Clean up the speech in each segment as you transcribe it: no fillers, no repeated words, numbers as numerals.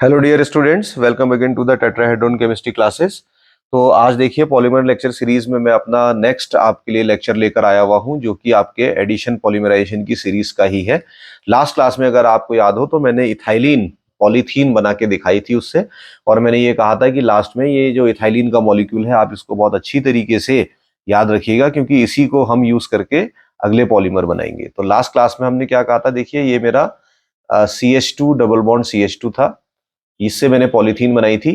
Hello dear students, welcome again to the tetrahedron chemistry classes. तो आज देखिए polymer lecture series में मैं अपना नेक्स्ट आपके लिए लेक्चर लेकर आया हुआ हूं, जो कि आपके एडिशन पॉलीमराइजेशन की सीरीज का ही है। लास्ट क्लास में अगर आपको याद हो तो मैंने इथाइलिन पॉलीथीन बना के दिखाई थी उससे, और मैंने ये कहा था कि लास्ट में ये जो इथाइलिन का मॉलिक्यूल है आप इसको बहुत अच्छी तरीके से याद रखिएगा, क्योंकि इसी को हम यूज करके अगले पॉलीमर बनाएंगे। तो लास्ट क्लास में हमने क्या कहा था, देखिए ये मेरा CH2 डबल बॉन्ड CH2 था, इससे मैंने पॉलीथीन बनाई थी।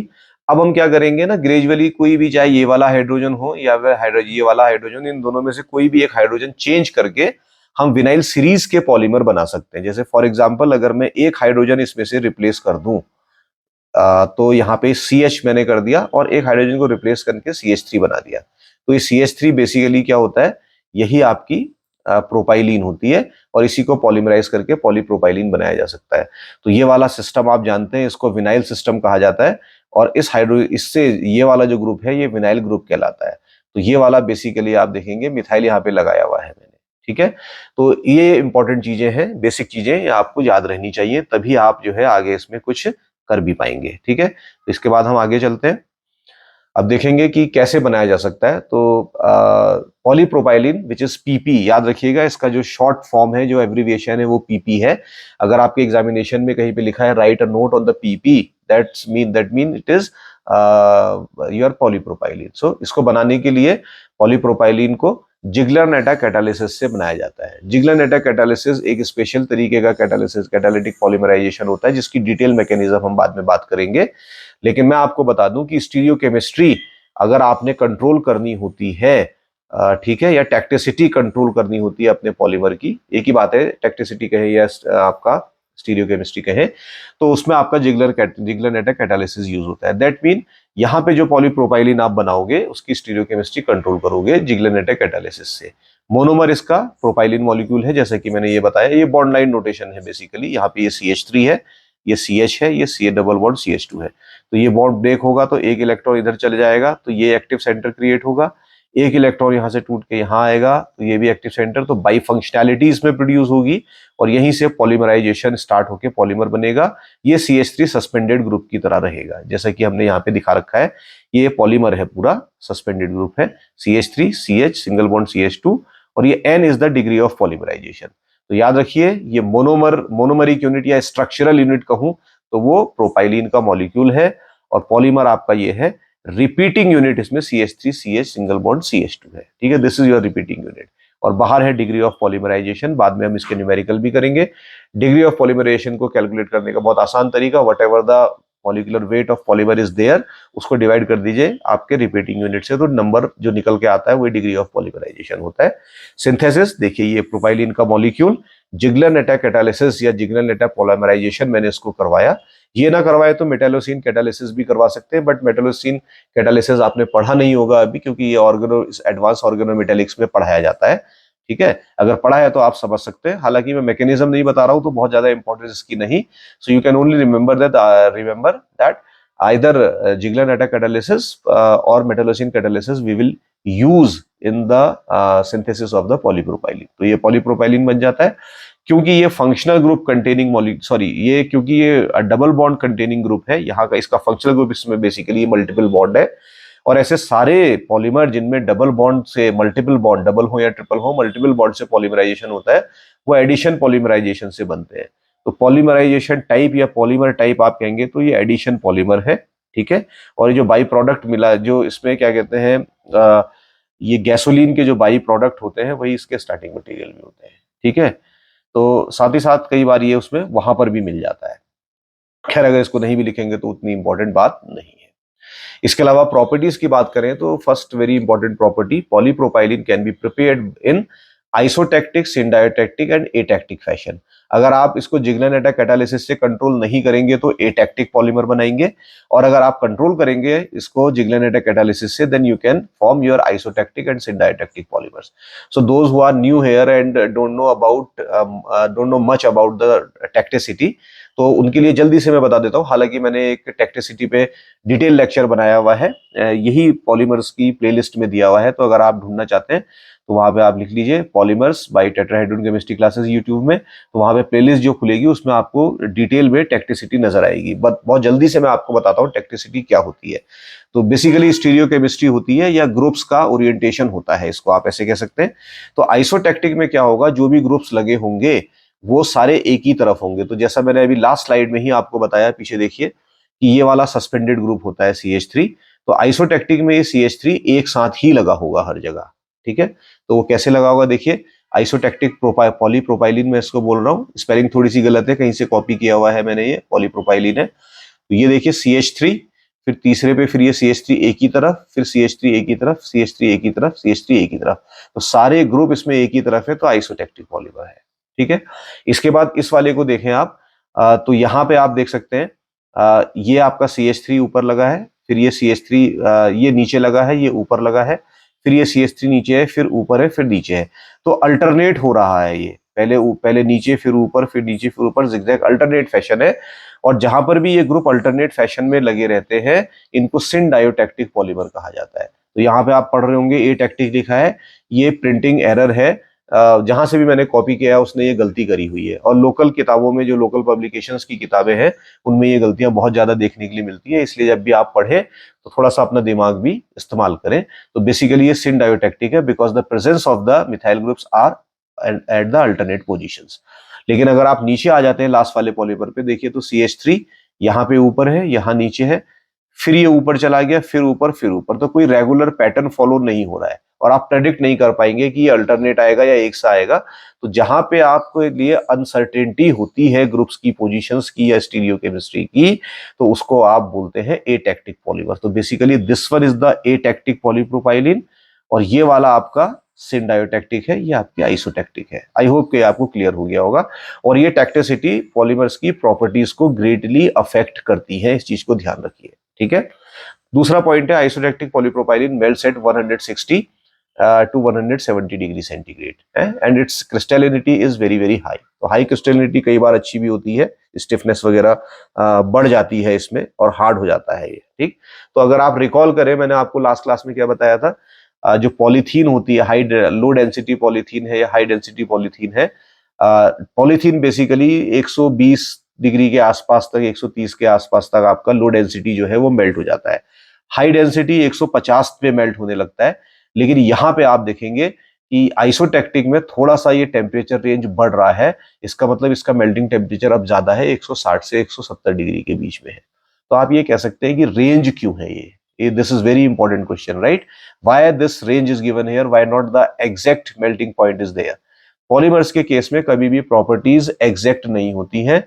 अब हम क्या करेंगे ना, ग्रेजुअली कोई भी, चाहे ये वाला हाइड्रोजन हो या फिर ये वाला हाइड्रोजन, इन दोनों में से कोई भी एक हाइड्रोजन चेंज करके हम विनाइल सीरीज के पॉलीमर बना सकते हैं। जैसे फॉर एग्जांपल अगर मैं एक हाइड्रोजन इसमें से रिप्लेस कर दूं, तो यहाँ पे CH मैंने कर दिया और एक हाइड्रोजन को रिप्लेस करके CH3 बना दिया। तो ये CH3 बेसिकली क्या होता है, यही आपकी प्रोपाइलीन होती है, और इसी को पॉलीमराइज करके पॉलीप्रोपाइलीन बनाया जा सकता है। तो ये वाला सिस्टम आप जानते हैं, इसको विनाइल सिस्टम कहा जाता है, और इससे ये वाला जो ग्रुप है ये विनाइल ग्रुप कहलाता है। तो ये वाला बेसिकली आप देखेंगे मिथाइल यहाँ पे लगाया हुआ है मैंने, ठीक है। तो ये इंपॉर्टेंट चीजें हैं, बेसिक चीजें, ये आपको याद रहनी चाहिए, तभी आप जो है आगे इसमें कुछ कर भी पाएंगे, ठीक है। तो इसके बाद हम आगे चलते हैं, अब देखेंगे कि कैसे बनाया जा सकता है। तो पॉलीप्रोपाइलिन विच इज PP, याद रखिएगा इसका जो शॉर्ट फॉर्म है, जो एब्रिविएशन है, वो PP है। अगर आपके एग्जामिनेशन में कहीं पे लिखा है write a note on the PP, that mean it is your polypropylene. So इसको बनाने के लिए पॉलीप्रोपाइलिन को जिग्लर-नैटा कैटालिसिस से बनाया जाता है। जिग्लर-नैटा कैटालिसिस एक स्पेशल तरीके का कैटालिसिस, कैटालिटिक पॉलीमराइजेशन होता है, जिसकी डिटेल मैकेनिज्म हम बाद में बात करेंगे। लेकिन मैं आपको बता दूं कि स्टीरियोकेमिस्ट्री अगर आपने कंट्रोल करनी होती है, ठीक है, या टैक्टिसिटी कंट्रोल करनी होती है अपने पॉलीमर की, एक ही बात है, टैक्टिसिटी कहे या आपका स्टीरियोकेमिस्ट्री कहे, तो उसमें आपका जिग्लर-नैटा कैटालिसिस यूज होता है। दैट मीन यहाँ पे जो पॉलीप्रोपाइलिन आप बनाओगे उसकी स्टीरियोकेमिस्ट्री कंट्रोल करोगे जिग्लर-नैटा कैटालिसिस से। मोनोमर इसका प्रोपाइलिन मॉलिक्यूल है, जैसे कि मैंने ये बताया, ये बॉन्ड लाइन नोटेशन है बेसिकली। यहाँ पे ये CH3 है, ये CH है, ये C डबल बॉन्ड CH2 है। तो ये बॉन्ड ब्रेक होगा तो एक इलेक्ट्रॉन इधर चले जाएगा, तो ये एक्टिव सेंटर क्रिएट होगा। एक इलेक्ट्रॉन यहां से टूट के यहां आएगा, तो ये भी एक्टिव सेंटर, तो बाई फंक्शनैलिटी इसमें प्रोड्यूस होगी, और यहीं से पॉलीमराइजेशन स्टार्ट होकर पॉलीमर बनेगा। ये CH3 सस्पेंडेड ग्रुप की तरह रहेगा, जैसा कि हमने यहाँ पे दिखा रखा है। ये पॉलीमर है, पूरा सस्पेंडेड ग्रुप है, CH3 CH single bond CH2, और ये N is the degree of polymerisation. तो याद रखिए, ये मोनोमरिक यूनिट या स्ट्रक्चरल यूनिट कहूं तो वो प्रोपाइलिन का मॉलिक्यूल है, और पॉलीमर आपका ये है। रिपीटिंग यूनिट इसमें CH3 CH single bond CH2 है, ठीक है, this is your repeating unit. और बाहर है डिग्री ऑफ पॉलीमराइजेशन, बाद में हम इसके न्यूमेरिकल भी करेंगे। डिग्री ऑफ पॉलीमराइजेशन को कैलकुलेट करने का बहुत आसान तरीका, whatever the molecular weight of polymer is there, उसको डिवाइड कर दीजिए आपके रिपीटिंग यूनिट से, तो नंबर जो निकल के आता है वो डिग्री ऑफ पॉलीमराइजेशन होता है। सिंथेसिस देखिए, ये प्रोपाइलिन का मॉलिक्यूल, जिग्लर-नैटा कैटालिसिस या जिग्लर-नैटा पॉलीमराइजेशन मैंने इसको करवाया। ये ना करवाए तो मेटालोसिन कैटालिसिस भी करवा सकते हैं, बट मेटालोसिन कैटालिसिस आपने पढ़ा नहीं होगा अभी, क्योंकि ये एडवांस ऑर्गेनोमेटेलिक्स में पढ़ाया जाता है, ठीक है। अगर पढ़ा है तो आप समझ सकते हैं, हालांकि मैं मैकेनिज्म नहीं बता रहा हूं तो बहुत ज्यादा इंपॉर्टेंस इसकी नहीं। So you can only remember that either जिग्लर-नैटा catalysis or metallocene catalysis we will use in the synthesis of the polypropylene। तो ये polypropylene बन जाता है, क्योंकि ये फंक्शनल ग्रुप कंटेनिंग ये क्योंकि ये डबल बॉन्ड कंटेनिंग ग्रुप है, यहाँ का इसका फंक्शनल ग्रुप इसमें बेसिकली मल्टीपल बॉन्ड है। और ऐसे सारे पॉलीमर जिनमें डबल बॉन्ड से मल्टीपल बॉन्ड, डबल हो या ट्रिपल हो, मल्टीपल बॉन्ड से पॉलीमराइजेशन होता है, वो एडिशन पॉलीमराइजेशन से बनते हैं। तो पॉलीमराइजेशन टाइप या पॉलीमर टाइप आप कहेंगे तो ये एडिशन पॉलीमर है, ठीक है। और ये जो बाई प्रोडक्ट मिला, जो इसमें क्या कहते हैं, ये गैसोलीन के जो बाई प्रोडक्ट होते हैं वही इसके स्टार्टिंग मटेरियल में होते हैं, ठीक है। तो साथ ही साथ कई बार ये उसमें वहां पर भी मिल जाता है। खैर, अगर इसको नहीं भी लिखेंगे तो उतनी इंपॉर्टेंट बात नहीं है। इसके अलावा प्रॉपर्टीज की बात करें तो first very important property, polypropylene can be prepared in isotactic, syndiotactic and atactic fashion. अगर आप इसको जिग्लर-नैटा कैटालिसिस से कंट्रोल नहीं करेंगे तो एटैक्टिक पॉलीमर बनाएंगे, और अगर आप कंट्रोल करेंगे इसको जिग्लर-नैटा कैटालिसिस से, then you can form your isotactic and syndiotactic polymers. So those who are new here and don't know much about the tacticity, तो उनके लिए जल्दी से मैं बता देता हूँ, हालांकि मैंने एक टेक्टिसिटी पे डिटेल लेक्चर बनाया हुआ है, यही पॉलीमर्स की प्लेलिस्ट में दिया हुआ है, तो अगर आप ढूंढना चाहते हैं तो वहां पे आप लिख लीजिए polymers by tetrahedron chemistry classes YouTube में, तो वहां पे प्लेलिस्ट जो खुलेगी उसमें आपको डिटेल में टेक्टिसिटी नजर आएगी। बट बहुत जल्दी से मैं आपको बताता हूँ टेक्टिसिटी क्या होती है। तो बेसिकली स्टीरियोकेमिस्ट्री होती है या ग्रुप्स का ओरिएंटेशन होता है, इसको आप ऐसे कह सकते हैं। तो आइसोटेक्टिक में क्या होगा, जो भी ग्रुप्स लगे होंगे वो सारे एक ही तरफ होंगे। तो जैसा मैंने अभी लास्ट स्लाइड में ही आपको बताया, पीछे देखिए कि ये वाला सस्पेंडेड ग्रुप होता है CH3, तो आइसोटेक्टिक में ये CH3 एक साथ ही लगा होगा हर जगह। ठीक है, तो वो कैसे लगा होगा, देखिए आइसोटेक्टिक पॉलीप्रोपाइलिन में इसको बोल रहा हूँ, स्पेलिंग थोड़ी सी गलत है, कहीं से कॉपी किया हुआ है मैंने, ये पॉलीप्रोपाइलिन है। तो ये देखिए CH3, फिर तीसरे पे फिर ये CH3 एक ही तरफ, फिर CH3 एक ही तरफ, CH3 एक ही तरफ, CH3 एक ही तरफ, तो सारे ग्रुप इसमें एक ही तरफ है, तो आइसोटेक्टिक पॉलीमर है। ठीक है, इसके बाद इस वाले को देखें आप, तो यहाँ पे आप देख सकते हैं ये आपका CH3 ऊपर लगा है, फिर ये CH3 ये नीचे लगा है, ये ऊपर लगा है, फिर ये CH3 नीचे है, फिर ऊपर है, फिर नीचे है। तो अल्टरनेट हो रहा है, ये पहले नीचे फिर ऊपर, फिर नीचे फिर ऊपर, जिगजैग अल्टरनेट फैशन है। और जहां पर भी ये ग्रुप अल्टरनेट फैशन में लगे रहते हैं, इनको सिन डायोटैक्टिक पॉलीमर कहा जाता है। तो यहाँ पे आप पढ़ रहे होंगे एटैक्टिक लिखा है, ये प्रिंटिंग एरर है, जहां से भी मैंने कॉपी किया उसने ये गलती करी हुई है। और लोकल किताबों में, जो लोकल पब्लिकेशंस की किताबें हैं, उनमें ये गलतियां बहुत ज्यादा देखने के लिए मिलती है, इसलिए जब भी आप पढ़ें तो थोड़ा सा अपना दिमाग भी इस्तेमाल करें। तो बेसिकली ये सिन डायोटैक्टिक है because the presence of the methyl groups are at the alternate positions. लेकिन अगर आप नीचे आ जाते हैं लास्ट वाले पॉलीमर पे, देखिए तो CH3 यहाँ पे ऊपर है, यहाँ नीचे है, फिर ये ऊपर चला गया, फिर ऊपर, फिर ऊपर, तो कोई रेगुलर पैटर्न फॉलो नहीं हो रहा है, और आप प्रेडिक्ट नहीं कर पाएंगे कि ये अल्टरनेट आएगा या एक सा आएगा। तो जहां पे आपको लिए अनसर्टेनिटी होती है ग्रुप्स की, पोजीशंस की या स्टीरियोकेमिस्ट्री की, तो उसको आप बोलते हैं एटैक्टिक पॉलीमर। तो basically this one is the atactic polypropylene, और ये वाला आपका सिन डायोटैक्टिक है, ये आपकी आइसोटैक्टिक है। आई होप कि आपको क्लियर हो गया होगा। और ये टैक्टिसिटी पॉलीमर्स की प्रॉपर्टीज को ग्रेटली अफेक्ट करती है, इस चीज को ध्यान रखिए। ठीक है, दूसरा पॉइंट है isotactic polypropylene melts at 160 to 170 degree centigrade, and its crystallinity is very very high. तो हाई क्रिस्टलिनिटी कई बार अच्छी भी होती है, स्टिफनेस वगैरह बढ़ जाती है इसमें और हार्ड हो जाता है ये। ठीक, तो अगर आप रिकॉल करें, मैंने आपको लास्ट क्लास में क्या बताया था, जो पॉलीथीन होती है, हाई लो डेंसिटी पॉलीथीन है या हाई डेंसिटी पॉलीथीन है, पॉलीथीन बेसिकली 120 डिग्री के आसपास तक, 130 के आसपास तक आपका लो डेंसिटी जो है वो मेल्ट हो जाता है। हाई डेंसिटी 150 पे मेल्ट होने लगता है। लेकिन यहां पे आप देखेंगे कि आइसोटेक्टिक में थोड़ा सा ये टेम्परेचर रेंज बढ़ रहा है, इसका मतलब इसका मेल्टिंग टेम्परेचर अब ज्यादा है, 160 से 170 डिग्री के बीच में है। तो आप ये कह सकते हैं कि रेंज क्यों है ये, this is very important question, right? Why this range is given here, why not the exact melting point is there? Polymers के केस में कभी भी प्रॉपर्टीज एग्जैक्ट नहीं होती हैं,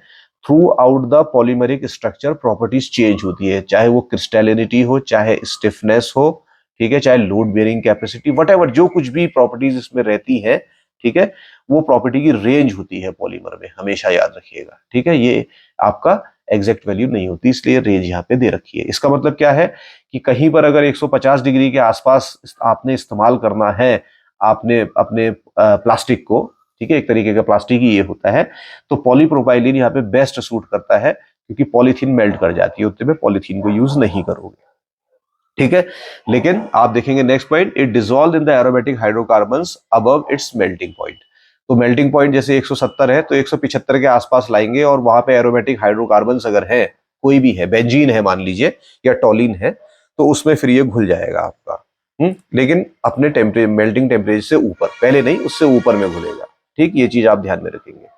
throughout the polymeric structure properties change होती है, चाहे वो क्रिस्टलिनिटी हो, चाहे स्टिफनेस हो, ठीक है, चाहे लोड बेयरिंग कैपेसिटी, वटएवर, जो कुछ भी प्रॉपर्टीज इसमें रहती है, ठीक है, वो प्रॉपर्टी की रेंज होती है पॉलीमर में, हमेशा याद रखिएगा। ठीक है, ये आपका एग्जैक्ट वैल्यू नहीं होती, इसलिए रेंज यहाँ पे दे रखी है। इसका मतलब क्या है कि कहीं पर अगर 150 डिग्री के आसपास आपने इस्तेमाल करना है, आपने अपने प्लास्टिक को, ठीक है, एक तरीके का प्लास्टिक ही ये होता है, तो पॉलीप्रोपाइलिन यहाँ पे बेस्ट सूट करता है, क्योंकि पॉलीथीन मेल्ट कर जाती है, उतने में पॉलीथीन को यूज नहीं करोगे। ठीक है, लेकिन आप देखेंगे next point, it dissolve in the aromatic hydrocarbons above it's melting point. तो मेल्टिंग पॉइंट जैसे 170 है, तो 175 के आसपास लाएंगे, और वहां पे एरोमेटिक हाइड्रोकार्बन्स अगर है, कोई भी है, बेंजीन है मान लीजिए, या टॉलिन है, तो उसमें फिर ये घुल जाएगा आपका। लेकिन अपने मेल्टिंग टेम्परेचर से ऊपर, पहले नहीं, उससे ऊपर में घुलेगा। ठीक, ये चीज आप ध्यान में रखेंगे।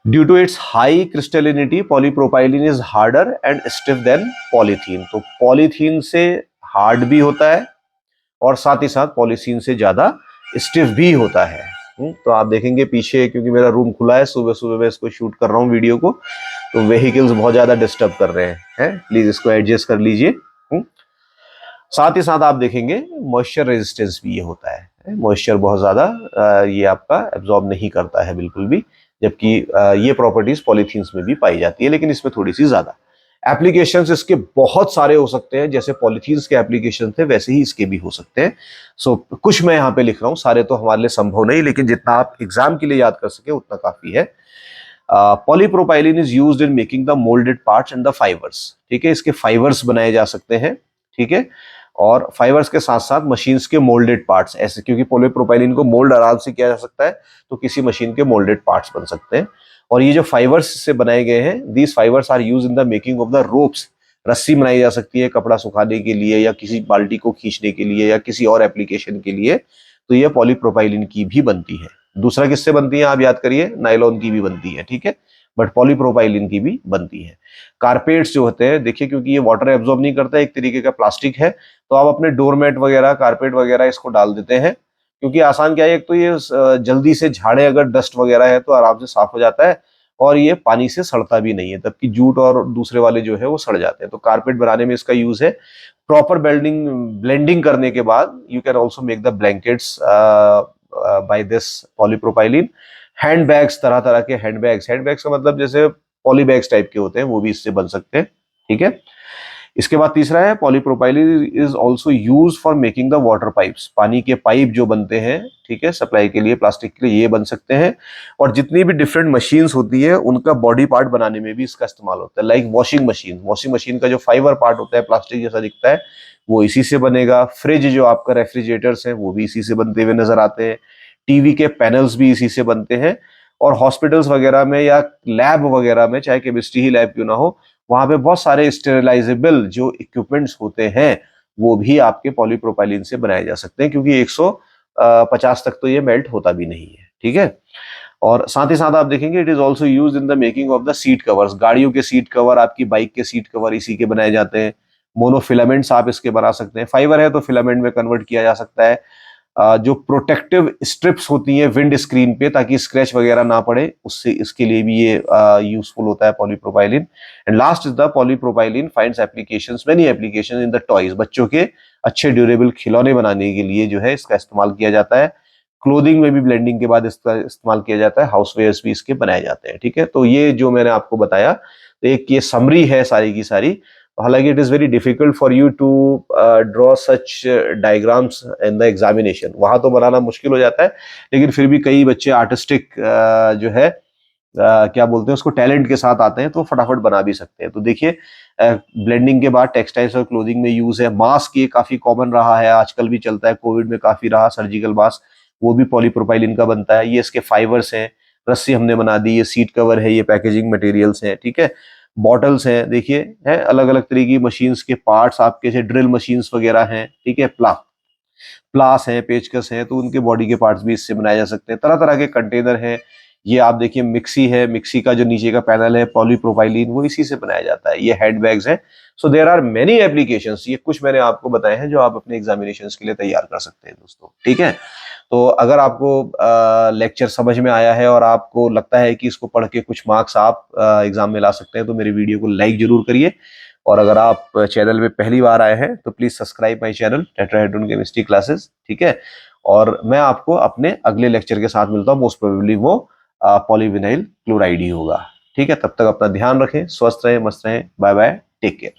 Due to its high crystallinity polypropylene is harder and stiff than polythene. तो पॉलीथीन से हार्ड भी होता है, और साथ ही साथ पॉलीथीन से ज्यादा स्टिफ भी होता है। तो आप देखेंगे पीछे, क्योंकि मेरा रूम खुला है, सुबह सुबह मैं इसको शूट कर रहा हूँ वीडियो को, तो व्हीकल्स बहुत ज्यादा डिस्टर्ब कर रहे हैं, प्लीज इसको एडजस्ट कर लीजिए। साथ ही साथ आप देखेंगे मॉइस्चर रेजिस्टेंस भी ये होता है, मॉइस्चर बहुत ज्यादा ये आपका एब्जॉर्ब नहीं करता है बिल्कुल भी, जबकि ये प्रॉपर्टीज पॉलीथीन्स में भी पाई जाती है, लेकिन इसमें थोड़ी सी ज्यादा। एप्लीकेशंस इसके बहुत सारे हो सकते हैं, जैसे पॉलीथीन्स के एप्लीकेशन थे वैसे ही इसके भी हो सकते हैं। सो कुछ मैं यहाँ पे लिख रहा हूँ, सारे तो हमारे लिए संभव नहीं, लेकिन जितना आप एग्जाम के लिए याद कर सके उतना काफी है। Polypropylene is used in making the moulded parts and the fibres. ठीक है, इसके फाइबर्स बनाए जा सकते हैं। ठीक है, और फाइबर्स के साथ साथ मशीन्स के मोल्डेड पार्ट्स ऐसे, क्योंकि पॉलीप्रोपाइलिन को मोल्ड आराम से किया जा सकता है, तो किसी मशीन के मोल्डेड पार्ट्स बन सकते हैं। और ये जो फाइबर्स से बनाए गए हैं, these fibres are use in the making of the ropes. रस्सी बनाई जा सकती है कपड़ा सुखाने के लिए, या किसी बाल्टी को खींचने के लिए, या किसी और एप्लीकेशन के लिए, तो ये पॉलीप्रोपाइलिन की भी बनती है। दूसरा किससे बनती है आप याद करिए, नायलॉन की भी बनती है। ठीक है, बट पॉलीप्रोपाइलिन की भी बनती है। कारपेट्स जो होते हैं, देखिए क्योंकि ये वाटर एब्जॉर्ब नहीं करता, एक तरीके का प्लास्टिक है, तो आप अपने डोरमेट वगैरह, कारपेट वगैरह इसको डाल देते हैं, क्योंकि आसान क्या है, एक तो ये जल्दी से झाड़े, अगर डस्ट वगैरह है तो आराम से साफ हो जाता है, और ये पानी से सड़ता भी नहीं है, तबकि जूट और दूसरे वाले जो है वो सड़ जाते हैं। तो कारपेट बनाने में इसका यूज है। प्रॉपर ब्लेंडिंग करने के बाद you can also make the blankets by this polypropylene. Handbags, तरह तरह के हैंडबैग्स का मतलब जैसे पॉली बैग्स टाइप के होते हैं, वो भी इससे बन सकते हैं। ठीक है, इसके बाद तीसरा है polypropylene is also use for making the water pipes. पानी के पाइप जो बनते हैं, ठीक है, सप्लाई के लिए, प्लास्टिक के लिए, ये बन सकते हैं। और जितनी भी डिफरेंट मशीन्स होती है, उनका बॉडी पार्ट बनाने में भी इसका इस्तेमाल होता है। लाइक वॉशिंग मशीन का जो फाइबर पार्ट होता है, प्लास्टिक जैसा दिखता है, वो इसी से बनेगा। फ्रिज जो आपका रेफ्रिजरेटर्स है, वो भी इसी से बनते हुए नजर आते हैं। टीवी के पैनल्स भी इसी से बनते हैं। और हॉस्पिटल्स वगैरह में या लैब वगैरह में, चाहे केमिस्ट्री ही लैब क्यों ना हो, वहां पे बहुत सारे स्टेरिलाइजेबल जो इक्विपमेंट्स होते हैं, वो भी आपके पॉलीप्रोपाइलिन से बनाए जा सकते हैं, क्योंकि 150 तक तो ये मेल्ट होता भी नहीं है। ठीक है, और साथ ही साथ आप देखेंगे it is also use in the making of the seat covers. गाड़ियों के सीट कवर, आपकी बाइक के सीट कवर इसी के बनाए जाते हैं। मोनोफिलामेंट्स आप इसके बना सकते हैं, फाइबर है तो फिलामेंट में कन्वर्ट किया जा सकता है। जो प्रोटेक्टिव स्ट्रिप्स होती हैं विंड स्क्रीन पे, ताकि स्क्रैच वगैरह ना पड़े, उससे इसके लिए भी ये यूजफुल होता है polypropylene. And last is the polypropylene finds applications, many applications in the toys. बच्चों के अच्छे ड्यूरेबल खिलौने बनाने के लिए जो है इसका इस्तेमाल किया जाता है। क्लोथिंग में भी ब्लेंडिंग के बाद इसका इस्तेमाल किया जाता है। हाउसवेयर्स भी इसके बनाए जाते हैं। ठीक है, तो ये जो मैंने आपको बताया, तो एक ये समरी है सारी की सारी। हालांकि it is very difficult for you to draw such diagrams in the examination, वहां तो बनाना मुश्किल हो जाता है, लेकिन फिर भी कई बच्चे आर्टिस्टिक जो है क्या बोलते हैं उसको, टैलेंट के साथ आते हैं, तो फटाफट बना भी सकते हैं। तो देखिए, ब्लेंडिंग के बाद टेक्सटाइल्स और क्लोथिंग में यूज है। मास्क ये काफी कॉमन रहा है, आजकल भी चलता है, कोविड में काफी रहा, सर्जिकल मास्क, वो भी पॉलीप्रोपाइलिन का बनता है। ये इसके फाइबर्स हैं। रस्सी हमने बना दी, ये सीट कवर है, ये पैकेजिंग मटेरियल्स हैं। ठीक है, बॉटल्स हैं, देखिए है, अलग अलग तरीके की मशीन्स के पार्ट्स आपके, जैसे ड्रिल मशीन्स वगैरह हैं। ठीक है, प्लास है, पेचकस है, तो उनके बॉडी के पार्ट्स भी इससे बनाए जा सकते हैं। तरह तरह के कंटेनर हैं। ये आप देखिए मिक्सी है, मिक्सी का जो नीचे का पैनल है पॉलीप्रोपाइलिन, वो इसी से बनाया जाता है। ये हैंडबैग्स हैं। So there are many applications. ये कुछ मैंने आपको बताए हैं जो आप अपने एग्जामिनेशंस के लिए तैयार कर सकते हैं दोस्तों। ठीक है, तो अगर आपको लेक्चर समझ में आया है और आपको लगता है कि इसको पढ़ के कुछ मार्क्स आप एग्जाम में ला सकते हैं, तो मेरे वीडियो को लाइक जरूर करिए। और अगर आप चैनल में पहली बार आए हैं तो please subscribe my channel tetrahedron chemistry classes. ठीक है, और मैं आपको अपने अगले लेक्चर के साथ मिलता हूँ। मोस्ट प्रोबेबली वो पॉलीविनाइल क्लोराइड ही होगा। ठीक है, तब तक अपना ध्यान रखें, स्वस्थ रहें, मस्त रहें। Bye bye, take care.